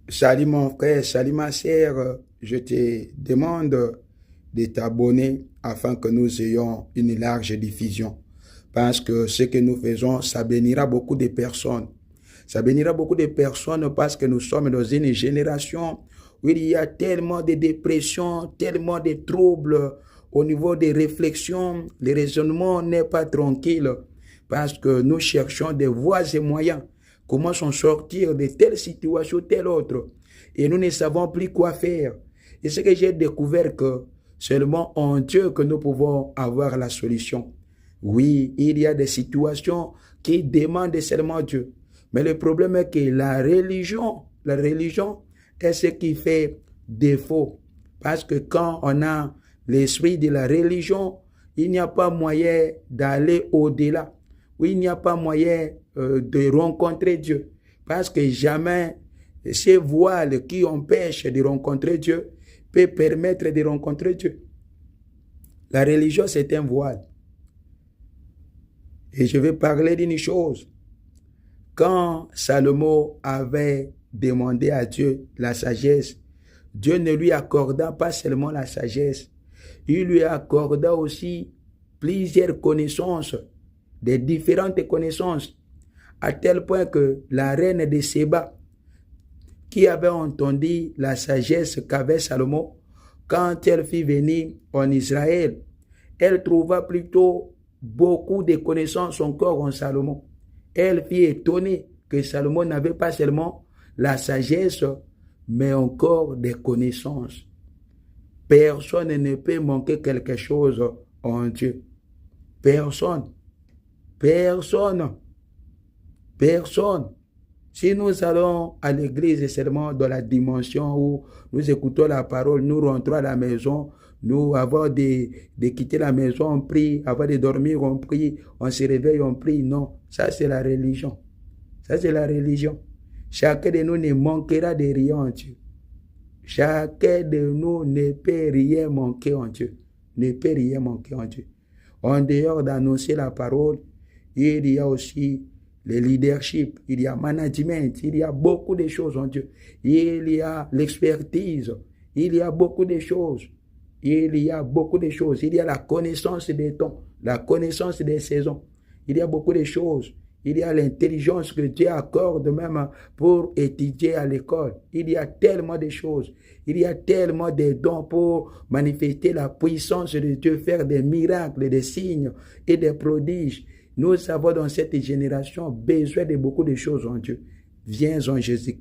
Salut mon frère, salut ma sœur. Je te demande de t'abonner afin que nous ayons une large diffusion. Parce que ce que nous faisons, ça bénira beaucoup de personnes. Ça bénira beaucoup de personnes parce que nous sommes dans une génération où il y a tellement de dépression, tellement de troubles au niveau des réflexions. Le raisonnement n'est pas tranquille parce que nous cherchons des voies et moyens. Comment s'en sortir de telle situation, telle autre. Et nous ne savons plus quoi faire. Et ce que j'ai découvert que seulement en Dieu que nous pouvons avoir la solution. Oui, il y a des situations qui demandent seulement Dieu. Mais le problème est que la religion est ce qui fait défaut. Parce que quand on a l'esprit de la religion, il n'y a pas moyen d'aller au-delà. Oui, il n'y a pas moyen de rencontrer Dieu. Parce que jamais ces voiles qui empêchent de rencontrer Dieu peut permettre de rencontrer Dieu. La religion, c'est un voile. Et je vais parler d'une chose. Quand Salomon avait demandé à Dieu la sagesse, Dieu ne lui accorda pas seulement la sagesse, il lui accorda aussi plusieurs connaissances, des différentes connaissances, à tel point que la reine de Séba, qui avait entendu la sagesse qu'avait Salomon, quand elle fit venir en Israël, elle trouva plutôt beaucoup de connaissances encore en Salomon. Elle fut étonnée que Salomon n'avait pas seulement la sagesse, mais encore des connaissances. Personne ne peut manquer quelque chose en Dieu. Personne. Personne. Personne. Si nous allons à l'église seulement dans la dimension où nous écoutons la parole, nous rentrons à la maison, nous avons de quitter la maison, on prie, avant de dormir, on prie, on se réveille, on prie. Non, ça c'est la religion. Ça c'est la religion. Chacun de nous ne manquera de rien en Dieu. Chacun de nous ne peut rien manquer en Dieu. Ne peut rien manquer en Dieu. En dehors d'annoncer la parole, il y a aussi le leadership, il y a management, il y a beaucoup de choses en Dieu. Il y a l'expertise, il y a beaucoup de choses. Il y a beaucoup de choses. Il y a la connaissance des temps, la connaissance des saisons. Il y a beaucoup de choses. Il y a l'intelligence que Dieu accorde même pour étudier à l'école. Il y a tellement de choses. Il y a tellement de dons pour manifester la puissance de Dieu, faire des miracles, des signes et des prodiges. Nous avons dans cette génération besoin de beaucoup de choses en Dieu. Viens en Jésus.